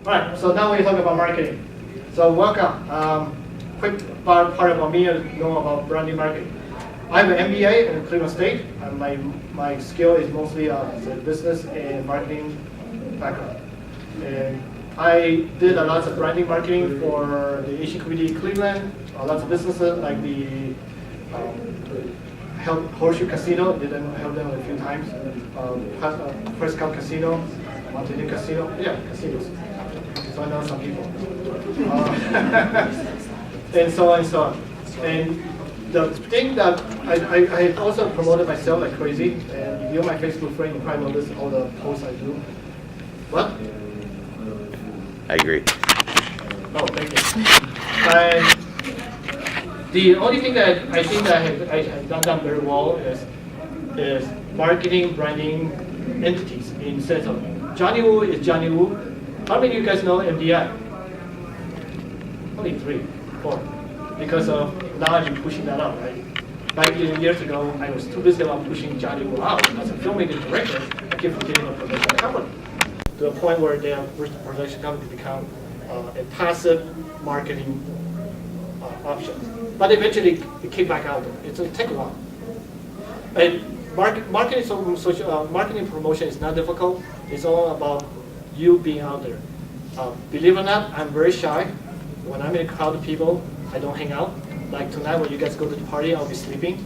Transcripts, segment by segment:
All right, so now we talk about marketing. So welcome. Quick part about me, know about branding marketing. I have an MBA in Cleveland State, and my skill is mostly as a business and marketing background. And I did a lot of branding marketing for the Asian community in Cleveland, lots of businesses like the Horseshoe Casino, did help them a few times. First Cup Casino, Mountain Casino, yeah, casinos. So I know some people. And so on and so on. And the thing that I also promoted myself like crazy, and if you're my Facebook friend, you probably notice all the posts I do. What? I agree. Oh, thank you. And the only thing that I think that I have done very well is marketing, branding entities in sense of Johnny Wu is Johnny Wu. How many of you guys know MDI? Only 3, 4. Because of now I've been pushing that out, right? Back years ago, I was too busy about pushing Johnny Wu out. As a filmmaker director, I kept forgetting a production company. To a point where their production company become a passive marketing option. But eventually, it came back out there. It's a take a while. And marketing promotion is not difficult. It's all about you being out there. Believe it or not, I'm very shy. When I'm in a crowd of people, I don't hang out. Like tonight, when you guys go to the party, I'll be sleeping.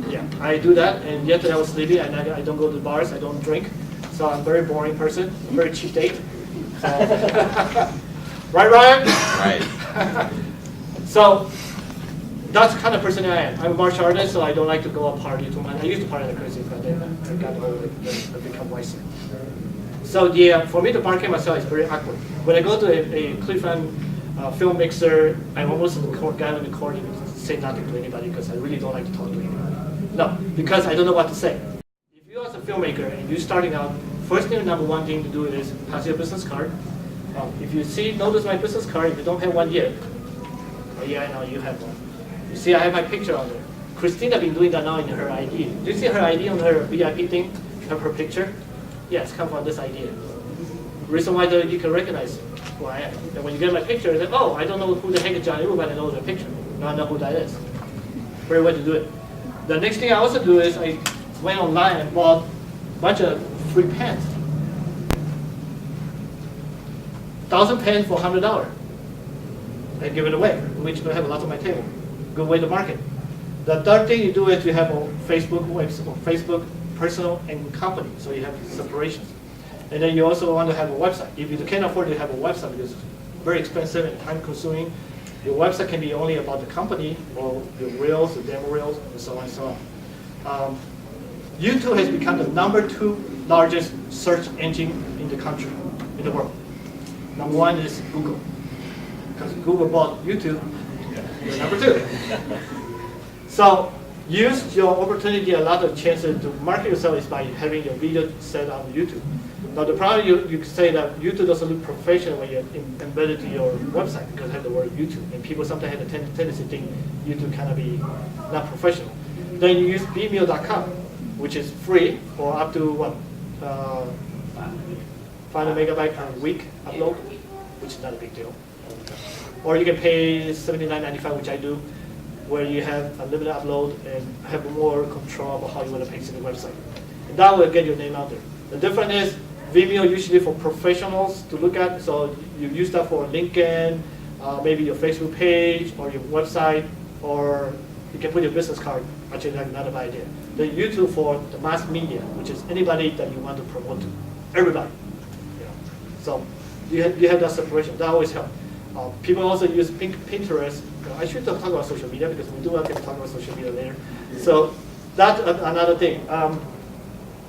Yeah, I do that. And yesterday I was sleeping, and I don't go to bars. I don't drink. So I'm a very boring person. I'm a very cheap date. So right, Ryan? Right. So that's the kind of person I am. I'm a martial artist, so I don't like to go out party too much. I used to party like crazy, but then I got older and become wiser. So for me to market myself is very awkward. When I go to a Cleveland film mixer, I'm almost the guy on the corner and say nothing to anybody because I really don't like to talk to anybody. No, because I don't know what to say. If you as a filmmaker and you're starting out, first thing, number one thing to do is pass your business card. If you notice my business card, if you don't have one yet, oh yeah, I know you have one. You see, I have my picture on there. Christina been doing that now in her ID. Do you see her ID on her VIP thing? Have her picture? Yes, come from this idea. Reason why you can recognize who I am. And when you get my picture, you say, oh, I don't know who the heck is Johnny Wu, but I know the picture. Now I know who that is. Very way to do it. The next thing I also do is I went online and bought a bunch of free pens. 1,000 pens for $100. And give it away, which I have a lot on my table. Good way to market. The third thing you do is you have a Facebook website, Facebook personal and company, so you have separations. And then you also want to have a website. If you can't afford to have a website because it's very expensive and time consuming, your website can be only about the company or your reels, the demo reels, and so on and so on. YouTube has become the #2 largest search engine in the country, in the world. Number 1 is Google. Because Google bought YouTube, you're number 2. So use your opportunity, a lot of chances to market yourself is by having your video set on YouTube. Now the problem you could say that YouTube doesn't look professional when you embed it to your website because it has the word YouTube, and people sometimes have a tendency to think YouTube kind of be not professional. Then you use Vimeo.com, which is free for up to what, 500 megabyte per week upload, which is not a big deal. Or you can pay $79.95, which I do, where you have a limited upload and have more control about how you want to paste in the website. And that will get your name out there. The difference is Vimeo usually for professionals to look at, so you use that for LinkedIn, maybe your Facebook page or your website, or you can put your business card. Actually, that's not a bad idea. Then YouTube for the mass media, which is anybody that you want to promote to, everybody. Yeah. So you have that separation. That always helps. People also use Pinterest. I should talk about social media because we do have to talk about social media later. So that's another thing.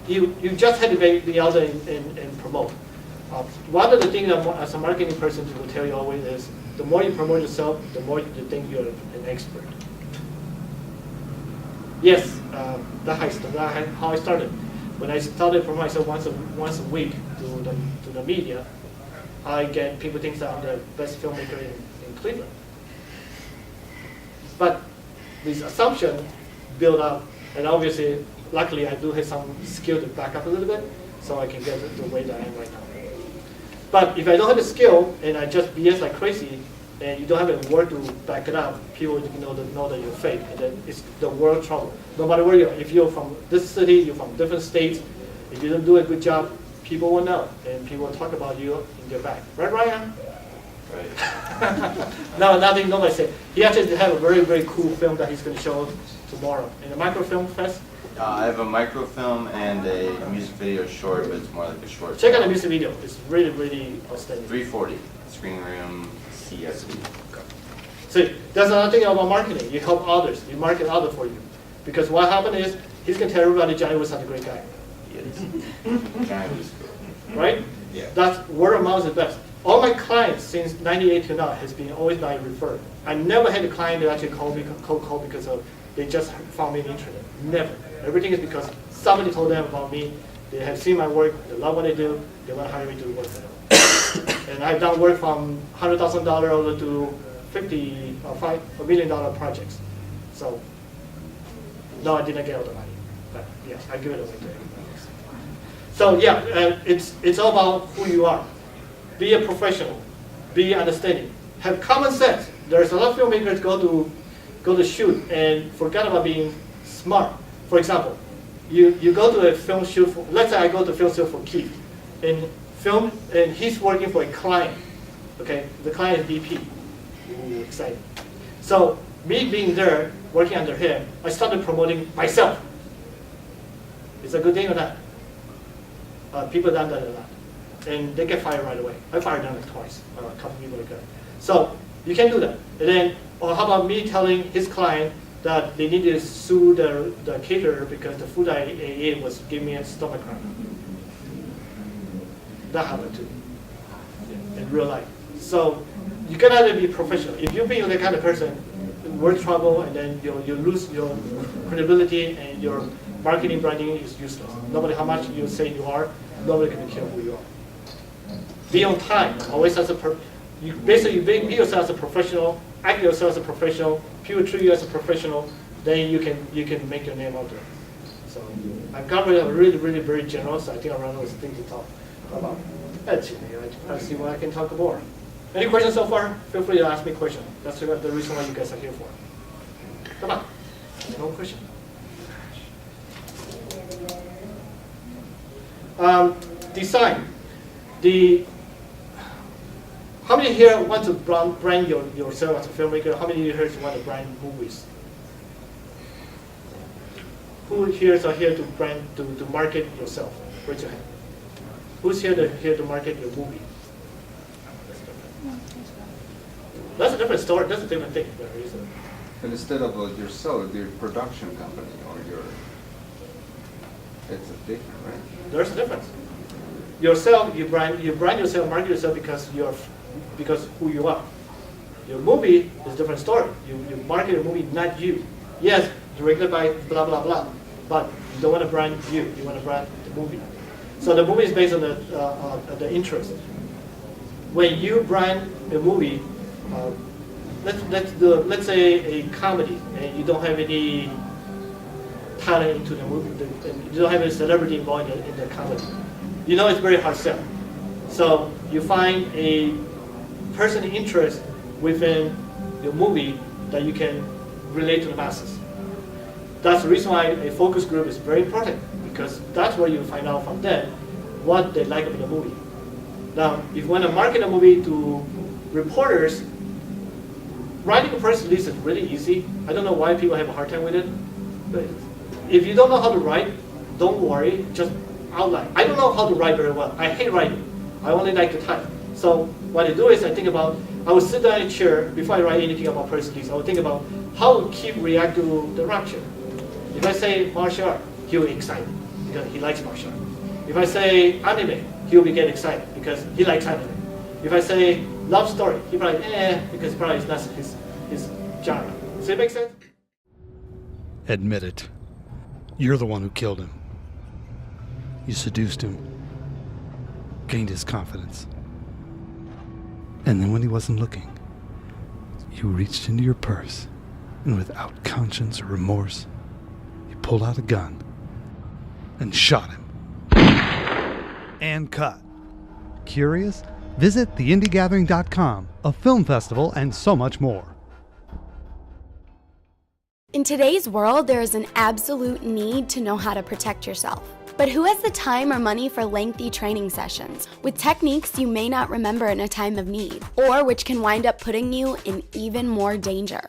You just had to be out there and promote. One of the things that as a marketing person will tell you always is the more you promote yourself, the more you think you're an expert. Yes, that's how I started. When I started promoting myself once a week to the media, I get people think that I'm the best filmmaker in Cleveland. But this assumption built up, and obviously, luckily, I do have some skill to back up a little bit, so I can get to the way that I am right now. But if I don't have the skill and I just BS like crazy, and you don't have a word to back it up, people know that you're fake, and then it's the world trouble. No matter where you are, if you're from this city, you're from different states, if you don't do a good job, people will know, and people will talk about you in your back. Right, Ryan? Right. No, nothing, nobody said. He actually have a very, very cool film that he's going to show tomorrow in the Microfilm Fest. I have a microfilm and a music video short, but it's more like a short. Check out the music video. It's really, really outstanding. 340, Screen Room CSV. See, that's another thing about marketing. You help others. You market others for you. Because what happened is, he's going to tell everybody Johnny was such a great guy. Yes. Johnny was cool. Right? Yeah. That's word of mouth is the best. All my clients since '98 to now has been always by referred. I never had a client that actually called me cold call because of they just found me on the internet. Never. Everything is because somebody told them about me. They have seen my work. They love what I do. They want to hire me to work for them. And I've done work from $100,000 over to $1 million projects. So no, I didn't get all the money, but yeah, I give it away to everybody else. So yeah, it's all about who you are. Be a professional. Be understanding. Have common sense. There's a lot of filmmakers go to shoot and forget about being smart. For example, you go to a film shoot. Let's say I go to film shoot for Keith, and he's working for a client. Okay, the client is BP. Ooh, exciting. So me being there, working under him, I started promoting myself. It's a good thing or not? People done that a lot. And they get fired right away. I fired them like twice, a couple people like that. So you can do that. And then, or how about me telling his client that they need to sue the caterer because the food I ate was giving me a stomach cramp. That happened too, in real life. So you gotta be professional. If you're being the kind of person, word trouble, and then you lose your credibility and your marketing branding is useless. Nobody, how much you say you are, nobody can care who you are. Be on time. Always as you basically be yourself as a professional, act yourself as a professional, people treat you as a professional, then you can make your name out there. So I've got really very general, so I think around those things to talk about. That's it. I'll see what I can talk more. Any questions so far? Feel free to ask me a question. That's the reason why you guys are here for. Come on. No question. Design. How many here want to brand yourself as a filmmaker? How many here want to brand movies? Who here are here to brand to market yourself? Raise your hand. Who's here to market your movie? That's a different story. That's a different thing. And instead of yourself, the production company or it's a different, right? There's a difference. Yourself, you brand yourself, market yourself because who you are. Your movie is a different story. You market your movie, not you. Yes, directed by blah blah blah, but you don't want to brand you. You want to brand the movie. So the movie is based on the interest. When you brand a movie, let's say a comedy, and you don't have any talent into the movie, and you don't have any celebrity involved in the comedy. You know it's very hard sell. So you find a person interest within your movie that you can relate to the masses. That's the reason why a focus group is very important, because that's where you find out from them what they like about the movie. Now, if you want to market a movie to reporters, writing a press release is really easy. I don't know why people have a hard time with it. But if you don't know how to write, don't worry, just outline. I don't know how to write very well. I hate writing. I only like to type. So what I do is I would sit down in a chair before I write anything about press release. I would think about how would Keith react to the rapture. If I say martial art, he will be excited because he likes martial art. If I say anime, he will get excited because he likes anime. If I say love story, he probably because probably it's not his genre. Does it make sense? Admit it. You're the one who killed him. You seduced him, gained his confidence. And then when he wasn't looking, you reached into your purse and without conscience or remorse, you pulled out a gun and shot him. And cut. Curious? Visit theindiegathering.com, a film festival, and so much more. In today's world, there is an absolute need to know how to protect yourself. But who has the time or money for lengthy training sessions with techniques you may not remember in a time of need, or which can wind up putting you in even more danger?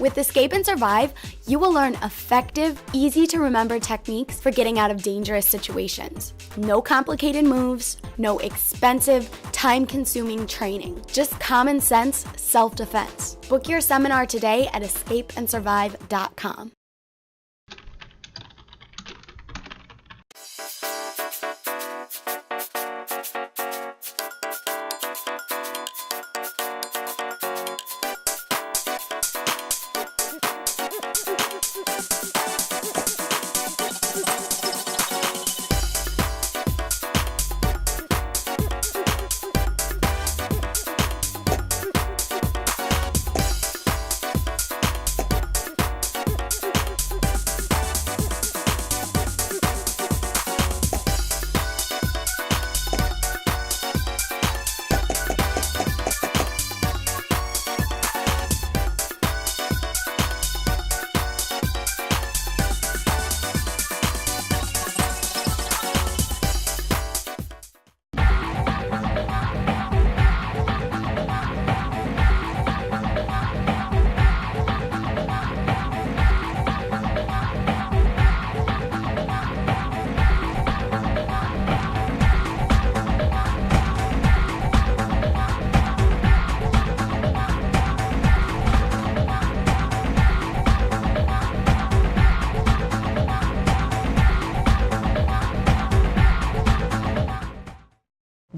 With Escape and Survive, you will learn effective, easy-to-remember techniques for getting out of dangerous situations. No complicated moves, no expensive, time-consuming training. Just common sense self-defense. Book your seminar today at escapeandsurvive.com.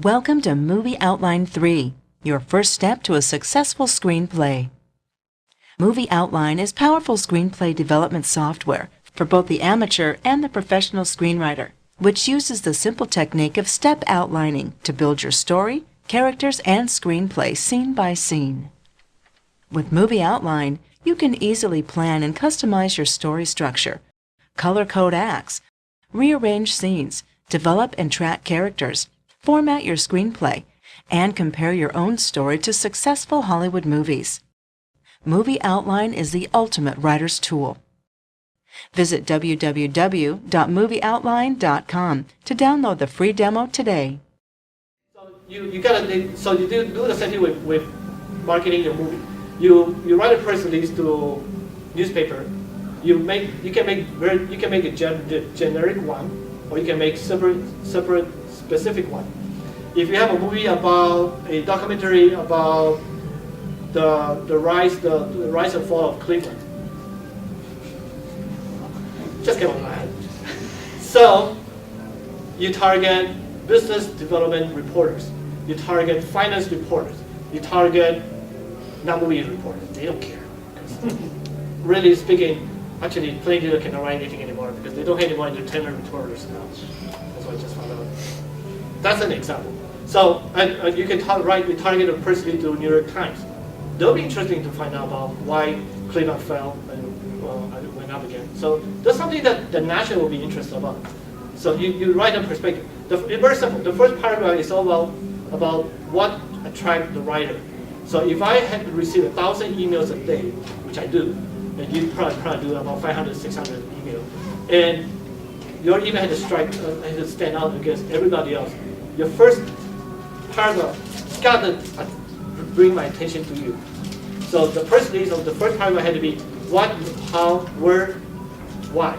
Welcome to Movie Outline 3, your first step to a successful screenplay. Movie Outline is powerful screenplay development software for both the amateur and the professional screenwriter, which uses the simple technique of step outlining to build your story, characters, and screenplay scene by scene. With Movie Outline, you can easily plan and customize your story structure, color code acts, rearrange scenes, develop and track characters, format your screenplay, and compare your own story to successful Hollywood movies. Movie Outline is the ultimate writer's tool. Visit www.movieoutline.com to download the free demo today. So you do the same thing with marketing your movie. You write a press release to newspaper. You can make a generic one, or you can make separate specific one. If you have a movie about a documentary about the rise and fall of Cleveland, just came on my head. So you target business development reporters, you target finance reporters, you target non-movie reporters. They don't care. Really speaking, actually, Plain Dealer cannot write anything anymore because they don't have any more entertainment reporters now. That's what I just found out. That's an example. So you can target a person to New York Times. They'll be interesting to find out about why Cleveland fell and went up again. So that's something that the national will be interested about. So you write a perspective. It's very simple. The first paragraph is all about what attracts the writer. So if I had to receive 1,000 emails a day, which I do, and you probably do about 500, 600 emails, and your email had to stand out against everybody else. Your first paragraph got to bring my attention to you. So the first release of the first paragraph had to be what, how, where, why.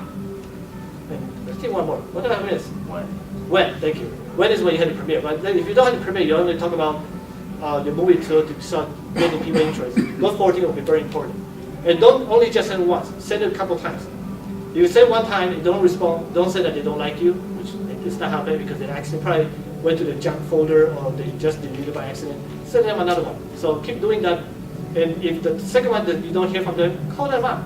And let's take one more. What did I miss? When. Thank you. When is when you had to premiere. But then if you don't have to premiere, you only talk about your movie to start getting people interested. Those 4 things will be very important. And don't only just send it once. Send it a couple times. If you send one time and don't respond, don't say that they don't like you, which is not happening because they accidentally probably went to the junk folder or they just deleted by accident. Send them another one. So keep doing that. And if the second one that you don't hear from them, call them up.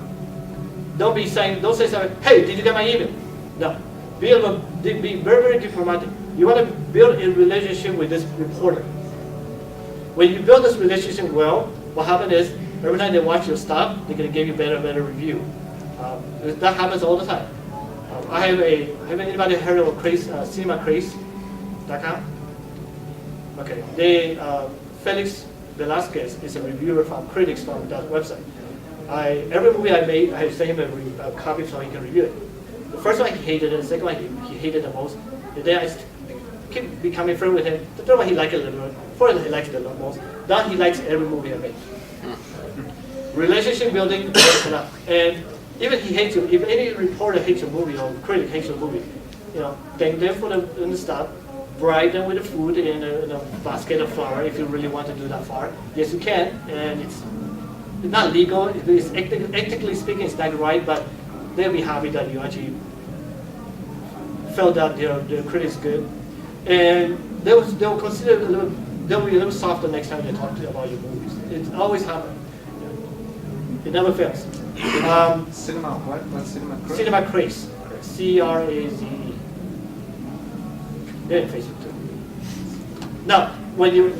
Don't say something, hey, did you get my email? No. Be very, very diplomatic. You want to build a relationship with this reporter. When you build this relationship well, what happens is every time they watch your stuff, they're going to give you better and better review. That happens all the time. Have anybody heard of CinemaCraze.com? Okay, they Felix Velasquez is a reviewer from critics from that website. Every movie I made, I sent him a copy so he can review it. The first one he hated it, the second one he hated the most. And then I keep becoming friends with him. The third one he liked it a little bit. Fourth he liked it the most. Now he likes every movie I make. Relationship building works enough. And even he hates you. If any reporter hates your movie or critic hates your movie, thank them for the stuff. Bribe them with the food in a basket of flour if you really want to do that far. Yes, you can, and it's not legal. It's ethically speaking, it's not right, but they'll be happy that you actually felt that the critics good, and they'll consider they'll be a little softer next time they talk to you about your movies. It always happens. It never fails. Cinema, what? What's Cinema Craze? Cinema Craze, CRAZE. They're in Facebook too. Now,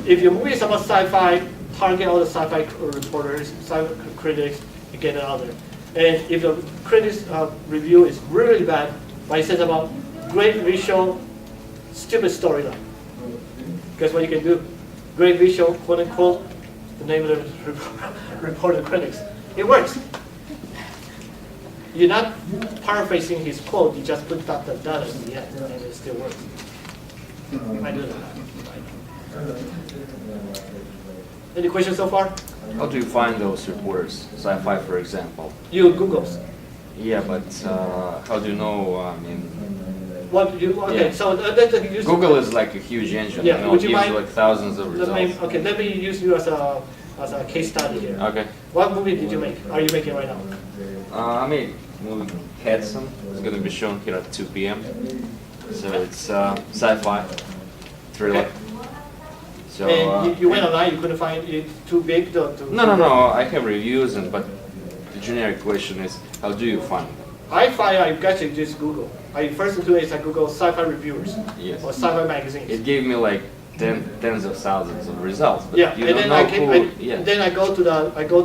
if your movie is about sci-fi, target all the sci-fi reporters, sci-fi critics, and get it out there. And if the critics review is really bad, but it says about great visual, stupid storyline. Guess what you can do? Great visual, quote unquote, the name of the report of the critics. It works. You're not paraphrasing his quote, you just put that in the end, and it still works. I do that. Any questions so far? How do you find those reporters? Sci-fi, for example. You Google. Yeah, but how do you know? Okay, Yeah. so let's use Google is like a huge engine. Yeah, You know, would it you gives mind- like thousands of results. Okay, let me use you as a case study here. Okay. What movie did you make? Are you making right now? I made movie Hudson. It's gonna be shown here at 2 p.m. So it's sci-fi thriller. Okay. So And you went online, you couldn't find it too big to no. I have reviews, but the generic question is, how do you find them? I got to just Google. I first do is I Google sci-fi reviewers Yes. or sci-fi magazines. It gave me like tens of thousands of results, but Yeah, you and don't then know who. Yeah. then I go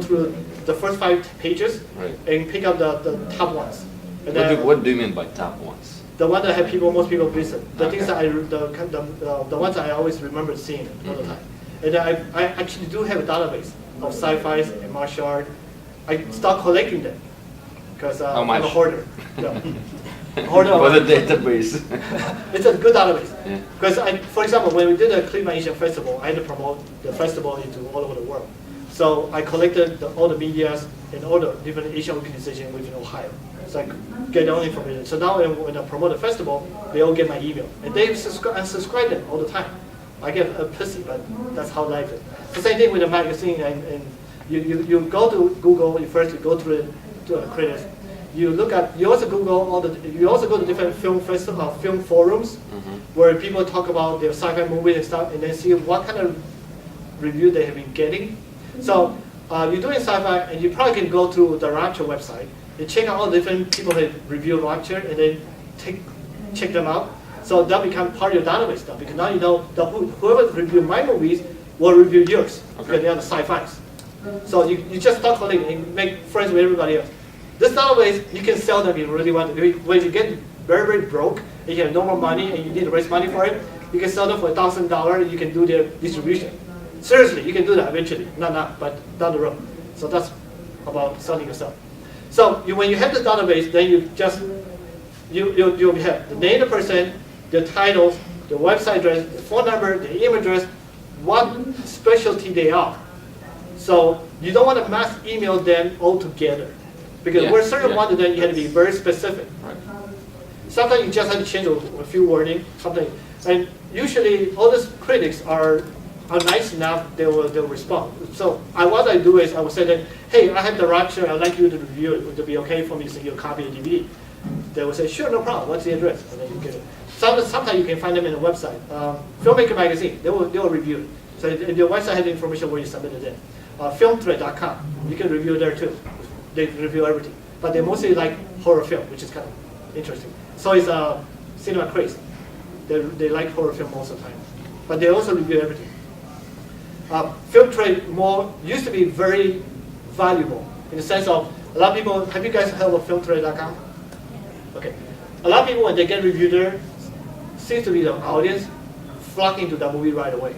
through the first 5 pages Right. and pick up the top ones. And What do you mean by top ones? the one that have most people visit. The Okay. things that the ones that I always remember seeing all the time. And I actually do have a database of sci-fis and martial art. I start collecting them because How I'm much? a hoarder. Yeah. Hoarder. For the database. It's a good database. Yeah. Because for example, when we did the Cleveland Asian Festival, I had to promote the festival into all over the world. So I collected all the medias and all the different Asian organizations within Ohio. So I could get all the information. So now when I promote the festival, they all get my email. And they subscribe them all the time. I get pissy, but that's how life is. The same thing with the magazine. And you go to Google, you go through the critics. You also go to different film festival, film forums, where people talk about their sci-fi movies and stuff, and then see what kind of review they have been getting. So you're doing sci-fi, and you probably can go to the Rapture website and check out all the different people that review Rapture, and then check them out. So that become part of your database now, because now you know that whoever review my movies will review yours, because they are the sci-fis. So you just start collecting and make friends with everybody else. This database, you can sell them if you really want to. When you get very, very broke, and you have no more money, and you need to raise money for it, you can sell them for $1,000, and you can do their distribution. Seriously, you can do that eventually. Not now, but down the road. So that's about selling yourself. So when you have the database, then you have the name of the person, the titles, the website address, the phone number, the email address, what specialty they are. So you don't want to mass email them all together. Because Yeah, we're certain yeah. one, then you have to be very specific. Right. Sometimes you just have to change a few wording, something. And usually all these critics are nice enough, they'll respond. So what I do is I will say that, hey, I have the Rapture, I'd like you to review it. Would it be okay for me to send you a copy of the DVD? They will say, sure, no problem. What's the address? And then you get it. Sometimes you can find them in the website. Filmmaker Magazine, they will review it. So your website has the information where you submit it in. Filmthread.com, you can review there too. They review everything. But they mostly like horror film, which is kind of interesting. So it's Cinema Craze. They like horror film most of the time. But they also review everything. Film trade used to be very valuable in the sense of a lot of people, have you guys heard of filmtrade.com? Okay. A lot of people, when they get reviewed there, seems to be the audience flocking to that movie right away.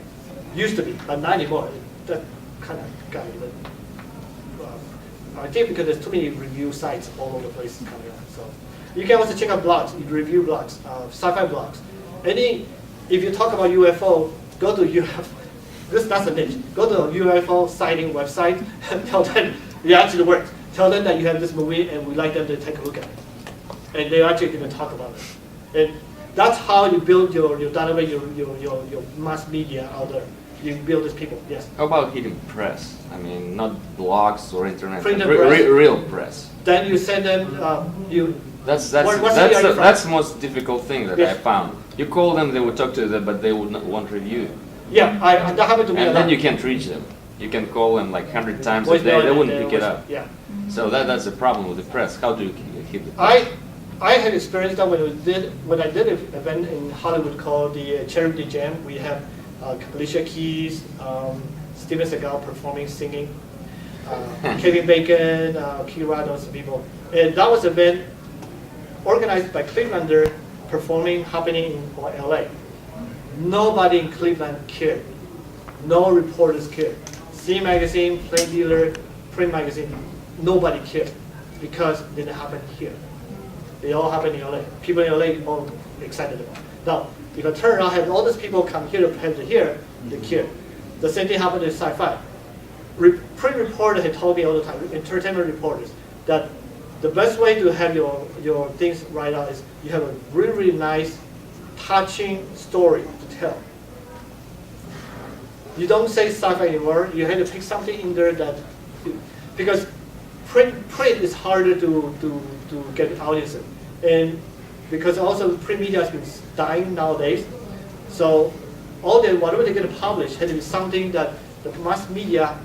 Used to be, but not anymore. That kind of guy. I think because there's too many review sites all over the place coming out. So you can also check out blogs, review blogs, sci-fi blogs. If you talk about UFO, go to UFO. That's a niche. Go to a UFO sighting website and tell them it actually works. Tell them that you have this movie and we'd like them to take a look at it. And they're actually going to talk about it. And that's how you build your database, your mass media out there. You build these people, yes. How about hitting press? I mean, not blogs or internet, Printed but press. real press. Then you send them, That's What city are you from? that's the most difficult thing that Yes. I found. You call them, they would talk to them, but they would not want review. yeah, that happened to me a And lot. then you can't reach them. You can call them like 100 times a Voicemail day, they and wouldn't pick it up. Yeah. So that's the problem with the press. How do you hit the press? I had experienced that when I did an event in Hollywood called the Charity Jam. We have Alicia Keys, Steven Seagal performing, singing, Kevin Bacon, Kira, those people. And that was an event organized by Clevelander, performing, happening in LA. Nobody in Cleveland cared. No reporters cared. C Magazine, Plain Dealer, Print Magazine, nobody cared because it didn't happen here. They all happen in LA. People in LA all excited about it. Now, if I turn around, have all these people come here to present here, they care. The same thing happened in sci-fi. Print reporters had told me all the time, entertainment reporters, that the best way to have your things right out is you have a really, really nice, touching story to tell. You don't say sci-fi anymore. You have to pick something in there that, because print is harder to get audiences, and because also print media has been dying nowadays. So whatever they're going to publish had to be something that the mass media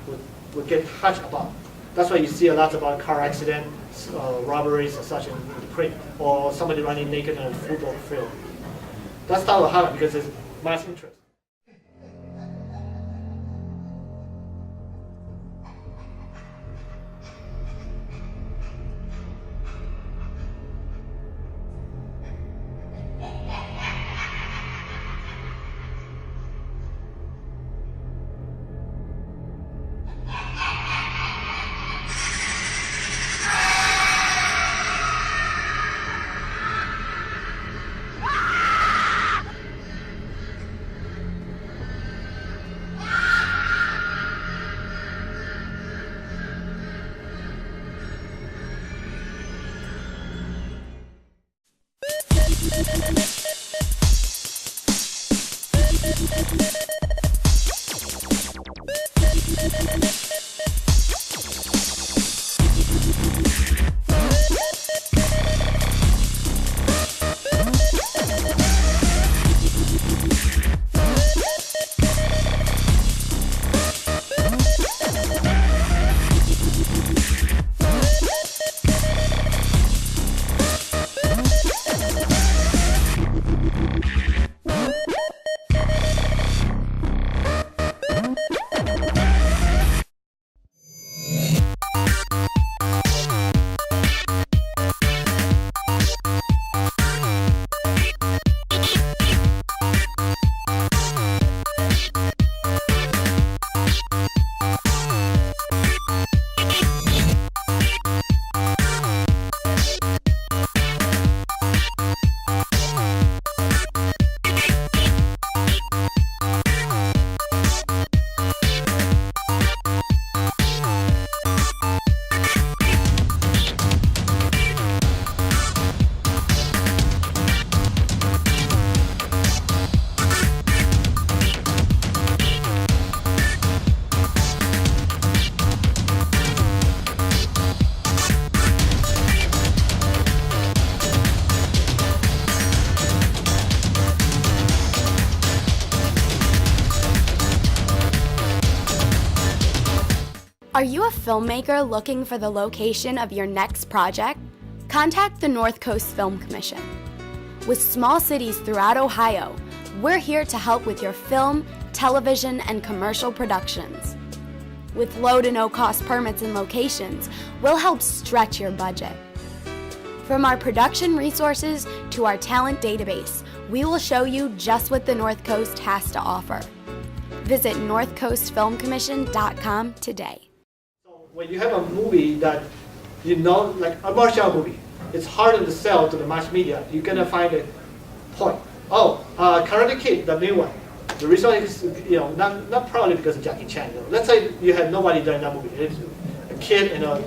would get touched about. That's why you see a lot about car accidents, robberies, and such in the print, or somebody running naked in a football field. That's not what happened because there's mass interest. Are you a filmmaker looking for the location of your next project? Contact the North Coast Film Commission. With small cities throughout Ohio, we're here to help with your film, television, and commercial productions. With low to no cost permits and locations, we'll help stretch your budget. From our production resources to our talent database, we will show you just what the North Coast has to offer. Visit northcoastfilmcommission.com today. When you have a movie that you know, like a martial art movie, it's harder to sell to the mass media. You're gonna find a point. Oh, Karate Kid, the new one. The reason is, not probably because of Jackie Chan. Let's say you had nobody there in that movie. It's a kid and a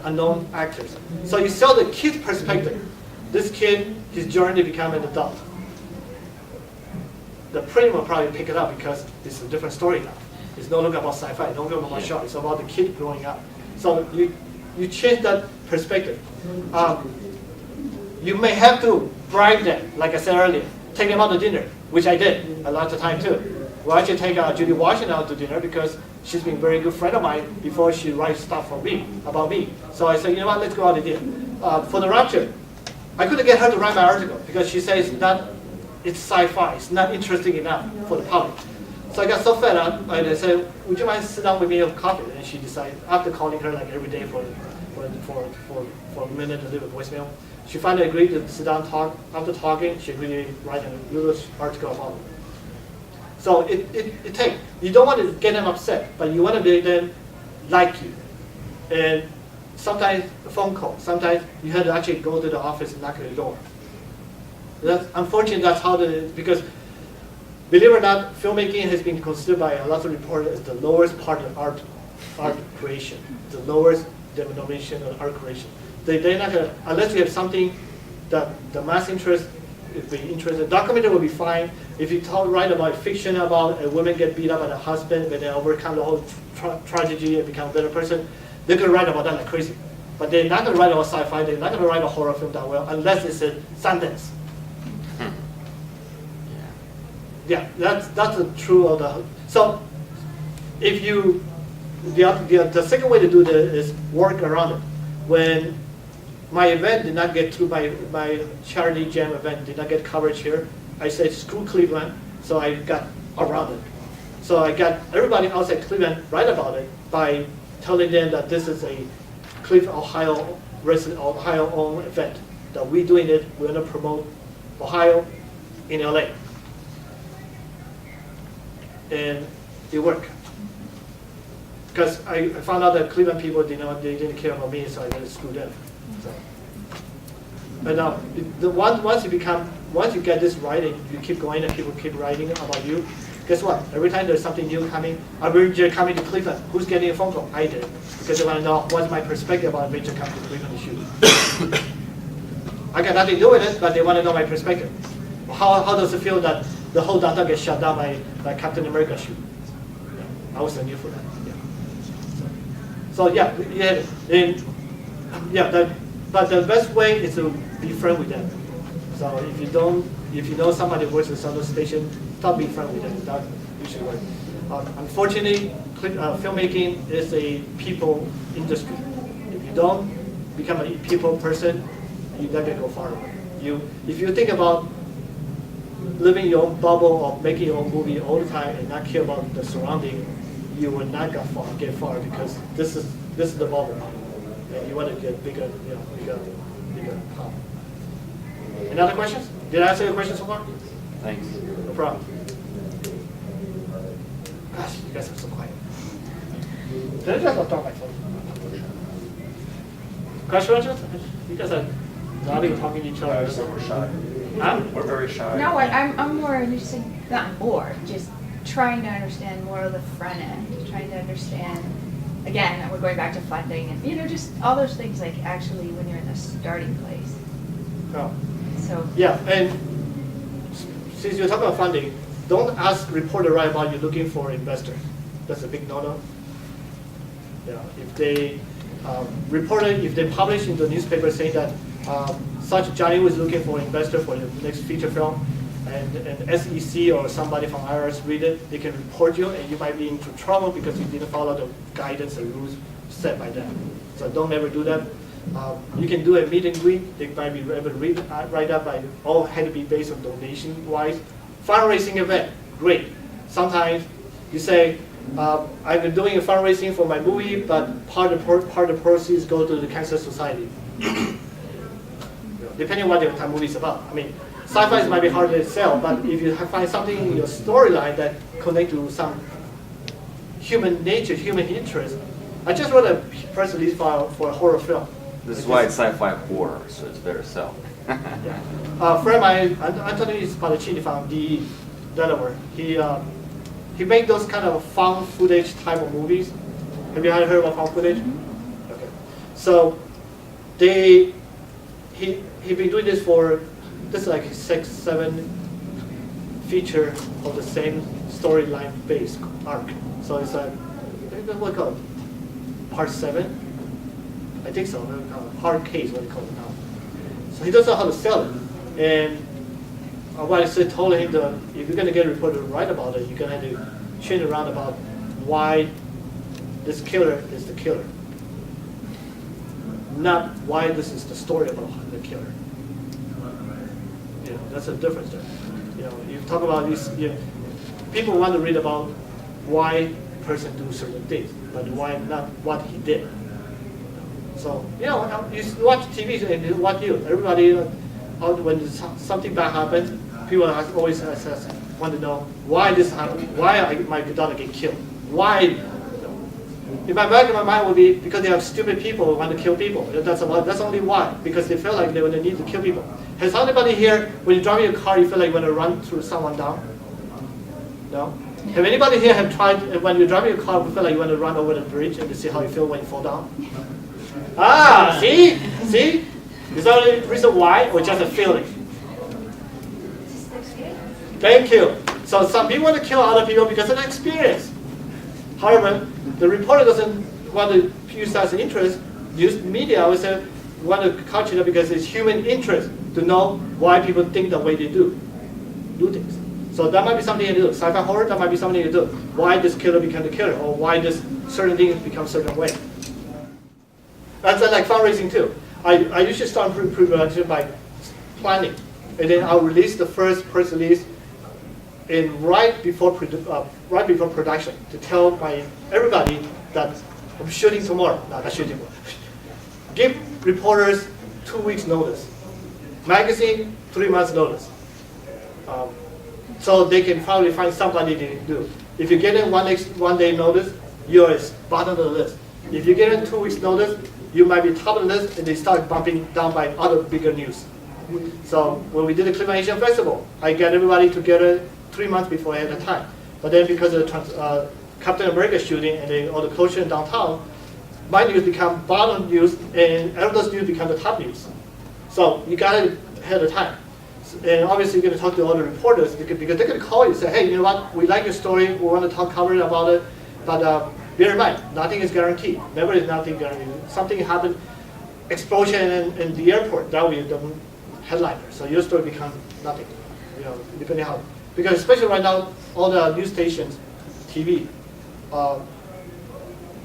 unknown actors. So you sell the kid's perspective. This kid, his journey to become an adult. The print will probably pick it up because it's a different story now. It's no longer about sci-fi, no longer about martial arts. It's about the kid growing up. So you change that perspective. You may have to bribe them, like I said earlier, take them out to dinner, which I did a lot of time too. Well, I actually take Judy Washington out to dinner because she's been a very good friend of mine before she writes stuff for me, about me. So I said, you know what, let's go out to dinner. For The Rapture, I couldn't get her to write my article because she says it's sci-fi, it's not interesting enough for the public. So I got so fed up, and I said, would you mind sit down with me and coffee? And she decided, after calling her like every day for a minute to leave a voicemail, she finally agreed to sit down and talk. After talking, she agreed to write a little article about it. So it takes, you don't want to get them upset, but you want to make them like you. And sometimes a phone call, sometimes you have to actually go to the office and knock at the door. Unfortunately, that's how because believe it or not, filmmaking has been considered by a lot of reporters as the lowest part of art creation, the lowest denomination of art creation. They're not gonna, unless you have something that the mass interest, if we interested, documentary will be fine. If you write about fiction about a woman get beat up by a husband, but they overcome the whole tragedy and become a better person, they're gonna write about that like crazy. But they're not gonna write about sci-fi, they're not gonna write a horror film that well, unless it's a Sundance. Yeah, that's the true of the. So, if you, the second way to do this is work around it. When my event did not get through, my charity jam event did not get coverage here, I said screw Cleveland, so I got around it. So I got everybody outside Cleveland write about it by telling them that this is a Cleveland, Ohio resident, Ohio-owned event. That we're doing it, we're gonna promote Ohio in LA. And it worked. Because I found out that Cleveland people they didn't care about me, so I didn't screw them. So. But now, once you get this writing, you keep going and people keep writing about you. Guess what? Every time there's something new coming, Avenger coming to Cleveland, who's getting a phone call? I did. Because they want to know what's my perspective about Avenger coming to Cleveland to shoot. I got nothing to do with it, but they want to know my perspective. How does it feel that the whole downtown gets shut down by Captain America shoot? Yeah, I was new for that. But the best way is to be friends with them. So if you know somebody works at some station, stop being friends with them. That usually works. Unfortunately, filmmaking is a people industry. If you don't become a people person, you're not gonna go far away. If you think about living your own bubble or making your own movie all the time and not care about the surrounding, you will not get far because this is the bubble, and you want to get bigger pop. Any other questions? Did I answer your question so far? Thanks. No problem. Gosh, you guys are so quiet. Did I just talk my phone? Questions? You guys are nodding, talking to each other. So we're shy. Huh? We're very shy. No, I'm more interested, not more, just trying to understand more of the front end, trying to understand, again, we're going back to funding and, just all those things, like actually when you're in the starting place. Oh. So yeah, and since you're talking about funding, don't ask reporter right about you looking for investors. That's a big no-no. Yeah, if they if they publish in the newspaper saying that such Johnny was looking for an investor for the next feature film, and SEC or somebody from IRS read it, they can report you, and you might be into trouble because you didn't follow the guidance and rules set by them. So don't ever do that. You can do a meet and greet. They might be able to write up by all had to be based on donation-wise. Fundraising event, great. Sometimes you say, I've been doing a fundraising for my movie, but part of the proceeds go to the Cancer Society. Depending on what the movie is about. I mean, sci-fi might be hard to sell, but if you find something in your storyline that connect to some human nature, human interest. I just wrote a press release for a horror film. This is why it's sci-fi horror, so it's better sell. Yeah. A friend of mine, Anthony Spadaccini from DE, Delaware. He made those kind of found footage type of movies. Have you heard about found footage? Okay. So he been doing this for this is like 6-7 feature of the same storyline based arc. So it's like what do you call it? Part 7. I think so. Hard case, what do you call it now? So he doesn't know how to sell it. And what I said, told him that if you're going to get a reporter to write about it, you're going to have to change around about why this killer is the killer. Not why this is the story about the killer. You know, that's a difference there. You know, you talk about these, people want to read about why a person do certain things, but why not what he did. So, you know, you watch TV and what you, everybody, when something bad happens, people always want to know why this happened, why my daughter get killed, why. In my back of my mind would be because they have stupid people who want to kill people. That's only why, because they feel like they need to kill people. Has anybody here, when you're driving a car, you feel like you want to run through someone down? No? Have anybody here have tried, when you're driving a car, you feel like you want to run over the bridge and to see how you feel when you fall down? Ah, see? See? Is that the reason why, or just a feeling? Thank you. So some people want to kill other people because of the experience. However, the reporter doesn't want to use that as an interest. News media always want to culture it because it's human interest to know why people think the way they do things. So that might be something to do. Sci-fi horror, that might be something to do. Why this killer became the killer, or why this certain thing become certain way. That's like fundraising too. I usually start pre-production by planning, and then I'll release the first press release right before production to tell everybody that I'm shooting tomorrow. No, not shooting tomorrow. Give reporters 2 weeks notice. Magazine 3 months notice. So they can probably find somebody to do. If you get in 1 day notice, you're at bottom of the list. If you get in 2 weeks notice, you might be top of the list, and they start bumping down by other bigger news. So when we did the Cleveland Asian Festival, I got everybody together 3 months before ahead of time. But then because of the Captain America shooting and then all the closure in downtown, my news become bottom news, and all those news become the top news. So you got it ahead of time. And obviously you're going to talk to all the reporters because they're going to call you and say, hey, you know what, we like your story, we want to cover it about it, but bear in mind, nothing is guaranteed. Never is nothing guaranteed. Something happened, explosion in the airport, that will be the headliner. So your story becomes nothing, you know, depending how. Because especially right now, all the news stations, TV,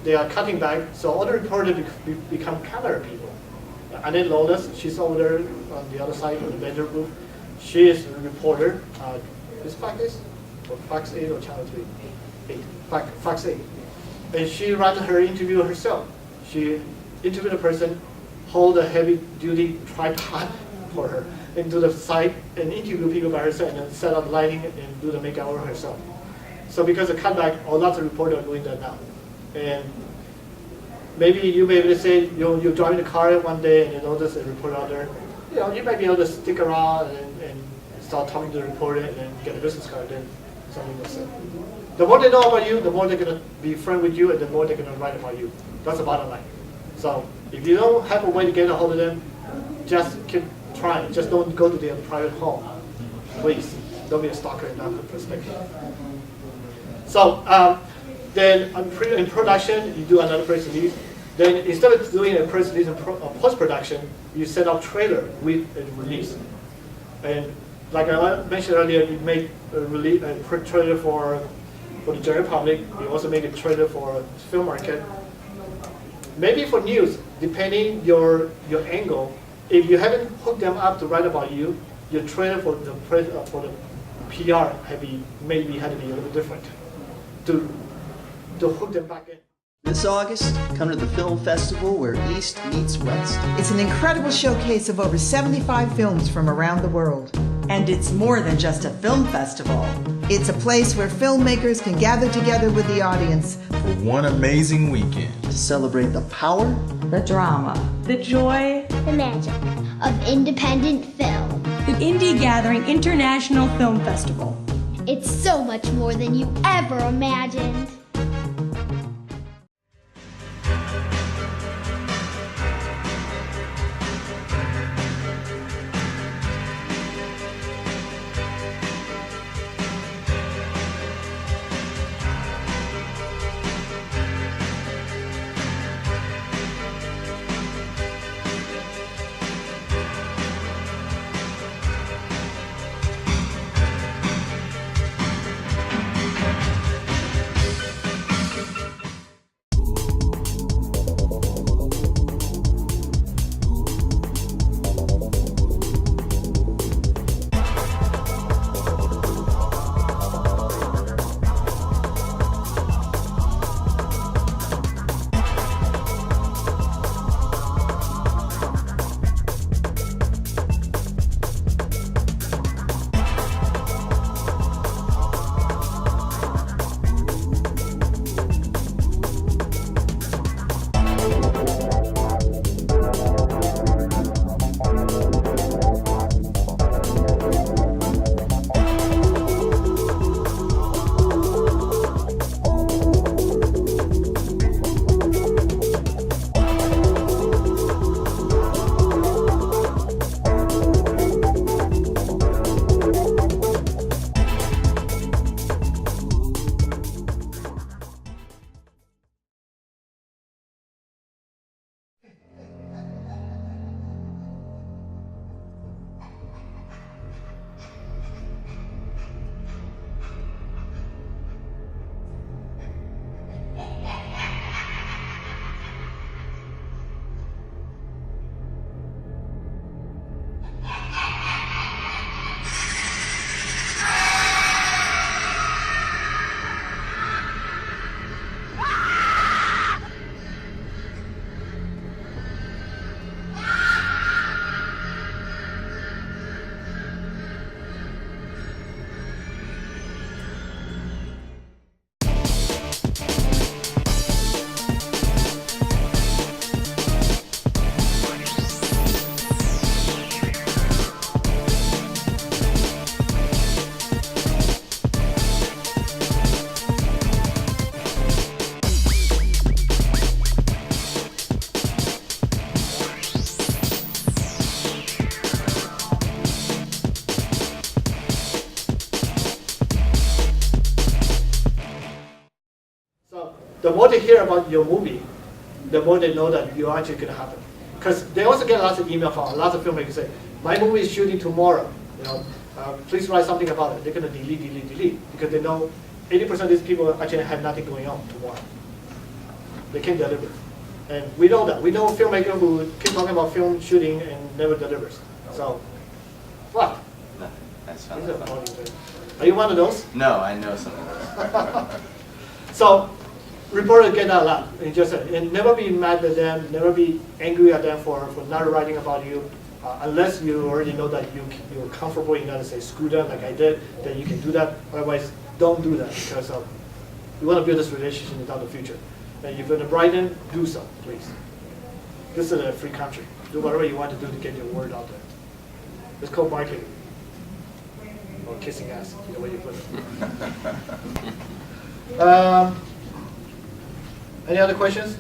they are cutting back, so all the reporters become camera people. Annette Lotus, she's over there on the other side of the vendor booth. She is a reporter. Is Fox 8 or Fox 8 or Channel 3? 8. Fox 8. And she runs her interview herself. She interviewed a person, hold a heavy-duty tripod for her, and do the site and interview people by herself, and then set up lighting and do the makeup herself. So because of cutback, lots of reporters are doing that now. And maybe you may be able to say you're driving the car one day and you notice a reporter out there. You know, you might be able to stick around and start talking to the reporter and then get a business card. Then something will say. The more they know about you, the more they're going to be friends with you, and the more they're going to write about you. That's the bottom line. So if you don't have a way to get a hold of them, just keep trying. Just don't go to their private home, please. Don't be a stalker in that perspective. So then in production, you do another press release. Then instead of doing a press release in post-production, you set up trailer with a release. And like I mentioned earlier, you make a trailer for the general public. You also make a trailer for film market. Maybe for news, depending your angle. If you haven't hooked them up to write about you, your trailer for the PR maybe had to be a little different to hook them back in. This August, come to the film festival where East meets West. It's an incredible showcase of over 75 films from around the world. And it's more than just a film festival. It's a place where filmmakers can gather together with the audience for one amazing weekend to celebrate the power, the drama, the joy, the magic of independent film. The Indie Gathering International Film Festival. It's so much more than you ever imagined. The more they hear about your movie, the more they know that you're actually going to happen. Because they also get lots of email from lots of filmmakers say, my movie is shooting tomorrow. Please write something about it. They're going to delete, because they know 80% of these people actually have nothing going on tomorrow. They can't deliver. And we know that. We know filmmakers who keep talking about film shooting and never delivers. So, what? No, that's fine. Are you one of those? No, I know some of those. So, reporters get that a lot. And never be mad at them, never be angry at them for not writing about you, unless you already know that you're comfortable enough to say screw them like I did, then you can do that. Otherwise, don't do that, because you want to build this relationship without the future. And if you're going to Brighton, do so, please. This is a free country. Do whatever you want to do to get your word out there. It's called marketing. Or kissing ass, the way you put it. Any other questions?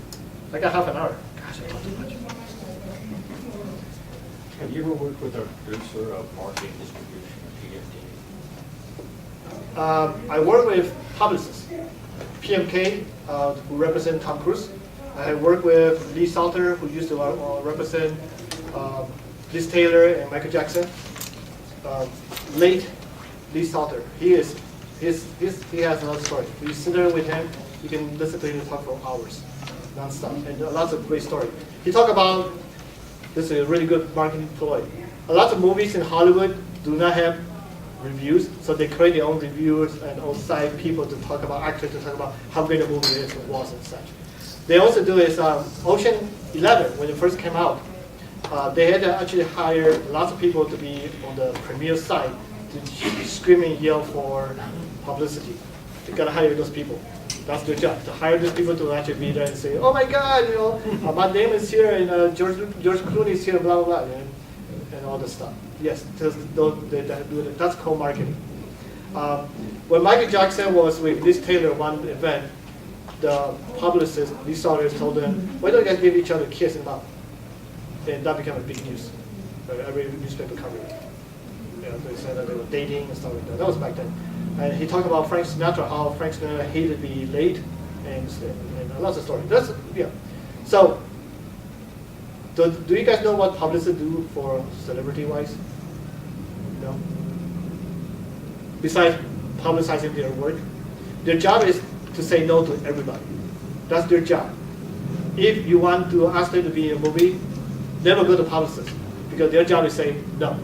I got half an hour. Gosh, I talked too much. Have you ever worked with our producer of marketing distribution at PMK? I work with publicists. PMK, who represent Tom Cruise. I work with Lee Salter, who used to represent Liz Taylor and Michael Jackson. Late Lee Salter. He has another story. You sit there with him, you can listen to him talk for hours, non-stop, and lots of great stories. He talked about, this is a really good marketing ploy. A lot of movies in Hollywood do not have reviews, so they create their own reviewers and outside people to talk about, actors to talk about how great a movie is and was and such. They also do is Ocean 11, when it first came out, they had to actually hire lots of people to be on the premiere side to scream and yell for publicity. They gotta hire those people. That's their job, to hire those people to actually be there and say, oh my God, my name is here, and George Clooney is here, blah, blah, blah, and all this stuff. Yes, that's called marketing. When Michael Jackson was with Liz Taylor one event, the publicist, Liz Taylor, told them, why don't you guys give each other a kiss and love? And that became a big news. Every newspaper covered it. They said that they were dating and stuff like that. That was back then. And he talked about Frank Sinatra, how Frank Sinatra hated to be late, and lots of stories. That's, yeah. So, do you guys know what publicists do for celebrity-wise? No? Besides publicizing their work, their job is to say no to everybody. That's their job. If you want to ask them to be in a movie, never go to publicists, because their job is saying no.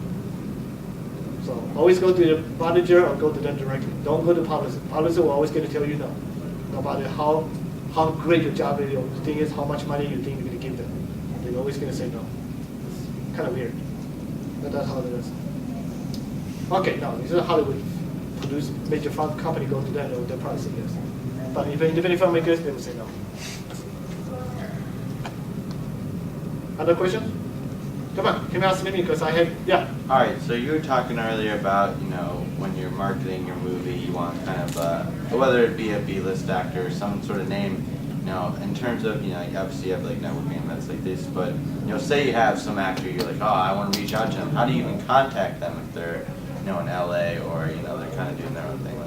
So always go to the manager or go to them directly. Don't go to publicists. Publicists will always going to tell you no, no matter how great your job is, or the thing is how much money you think you're going to give them. They're always going to say no. It's kind of weird, but that's how it is. Okay, no, this is Hollywood. Produce major film company go to them, they'll probably say yes. But if independent filmmakers, they will say no. Other questions? Come on, can you ask me because I have, yeah. All right, so you were talking earlier about, when you're marketing your movie, you want kind of, whether it be a B-list actor or some sort of name, in terms of, obviously you have like networking events like this, but, say you have some actor, you're like, oh, I want to reach out to them. How do you even contact them if they're, in LA or, they're kind of doing their own thing?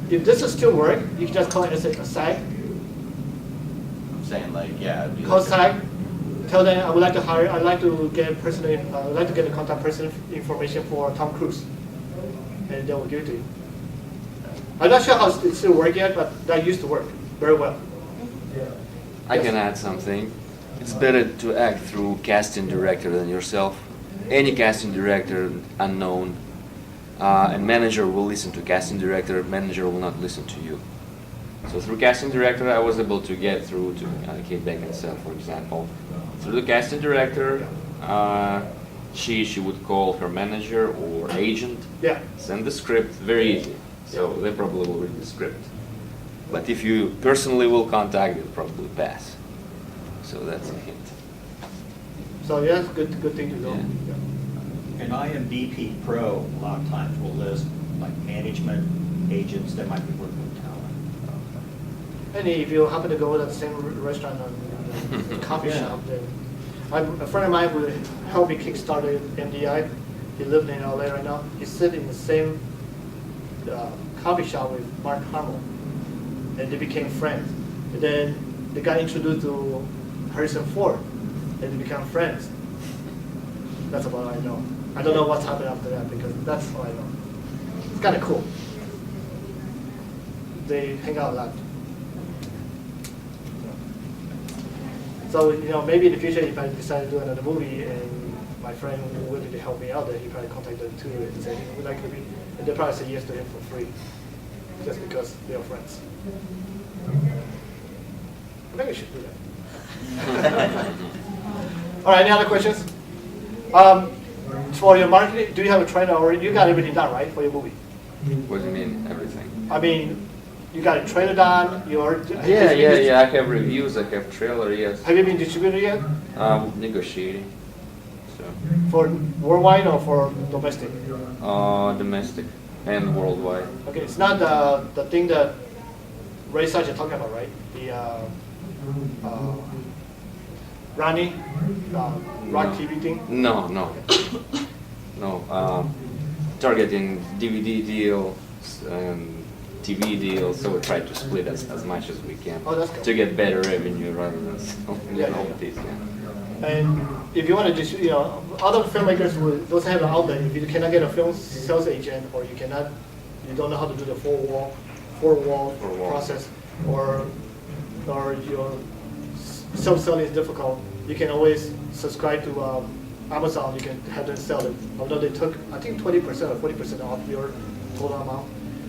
If this is still work, you can just call it as a SAG. I'm saying like, yeah. It'd be Call like SAG. Tell them I would like to hire. I'd like to get a contact person information for Tom Cruise, and they will give it to you. I'm not sure how it still works yet, but that used to work very well. I can add something. It's better to act through casting director than yourself. Any casting director unknown, and manager will listen to casting director. Manager will not listen to you. So through casting director, I was able to get through to Kate Beckinsale, for example. Through the casting director, she would call her manager or agent, send the script, very easy. So they probably will read the script. But if you personally will contact, they'll probably pass. So that's a hint. So yeah, good thing to know. Yeah. And IMDb Pro a lot of times will list like management agents that might be working with talent. And if you happen to go to the same restaurant or coffee shop, then a friend of mine who helped me kickstarted MDI, he lived in LA right now. He sit in the same coffee shop with Mark Hamill, and they became friends. And then they got introduced to Harrison Ford, and they become friends. That's about all I know. I don't know what's happened after that because that's all I know. It's kind of cool. They hang out a lot. So maybe in the future, if I decide to do another movie and my friend was willing to help me out, then he probably contact them too and say, hey, would like to be, and they'll probably say yes to him for free, just because they are friends. I think we should do that. All right, any other questions? For your marketing, do you have a trailer already? You got everything done, right, for your movie? What do you mean, everything? I mean, you got a trailer done, you're... Yeah, I have reviews, I have trailer, yes. Have you been distributed yet? Negotiating. So. For worldwide or for domestic? Domestic and worldwide. Okay, it's not the thing that Ray Sarge is talking about, right? The Ronnie, Rock TV thing? No. No. Targeting DVD deals and TV deals, so we try to split as much as we can to get better revenue rather than selling novelties. And if you want to just, other filmmakers will also have an outlet. If you cannot get a film sales agent, or you don't know how to do the four-wall process, or your self-selling is difficult, you can always subscribe to Amazon. You can have them sell it. Although they took, I think, 20% or 40% off your total amount.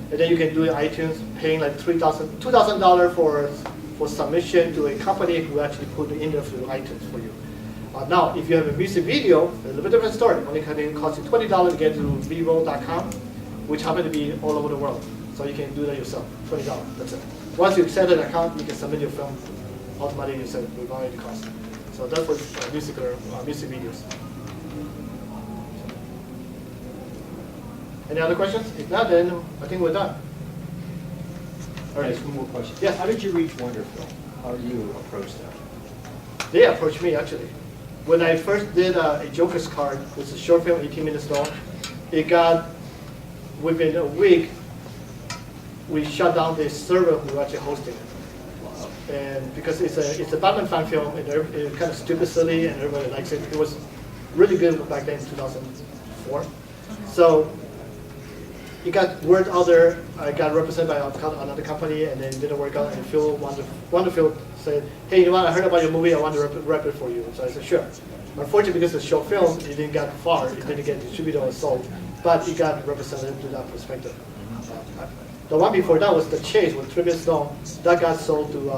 And then you can do it iTunes, paying like $2,000 for submission to a company who actually put it in there through iTunes for you. Now, if you have a music video, a little bit different story. Only costs you $20 to get to Vivo.com, which happen to be all over the world. So you can do that yourself, $20, that's it. Once you set an account, you can submit your film, automatically you set it without any cost. So that's for music videos. Any other questions? If not, then I think we're done. All right, one more question. Yes. How did you reach Wonderfilm? How do you approach them? They approached me actually. When I first did a Joker's card, which is a short film, 18 minutes long, it got, within a week, we shut down the server who was actually hosting it. And because it's a Batman fan film, and it's kind of stupid silly, and everybody likes it. It was really good back then in 2004. So it got word out there. I got represented by another company, and then it didn't work out. And Phil Wonderfield said, "Hey, you know what? I heard about your movie. I want to rep it for you." So I said, "Sure." Unfortunately, because it's a short film, it didn't get far. It didn't get distributed or sold, but it got represented to that perspective. The one before that was The Chase with Trivia Stone. That got sold to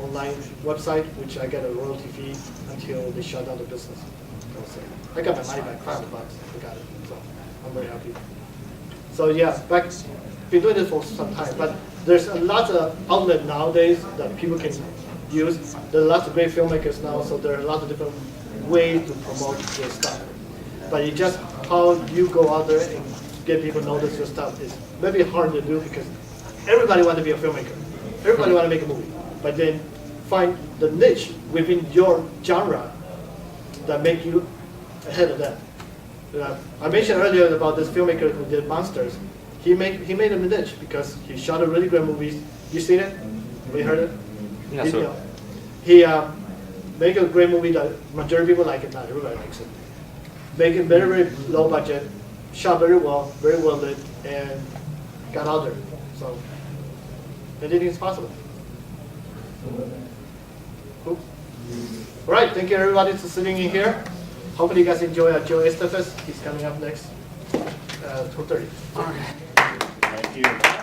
online website, which I get a royalty fee until they shut down the business. I got my money back, $500. I got it, so I'm very happy. So yeah, been doing this for some time, but there's a lot of outlet nowadays that people can use. There are lots of great filmmakers now, so there are a lot of different ways to promote your stuff. But it's just how you go out there and get people to notice your stuff is maybe hard to do because everybody wants to be a filmmaker. Everybody wants to make a movie. But then find the niche within your genre that make you ahead of them. I mentioned earlier about this filmmaker who did Monsters. He made a niche because he shot a really great movie. You seen it? Have you heard it? Yeah, sure. He made a great movie that majority of people like it, not everybody likes it. Make it very, very low budget, shot very well lit, and got out there. So anything is possible. Cool. All right, thank you everybody for sitting in here. Hopefully you guys enjoy Joe Estefes. He's coming up next, 2:30. Thank you.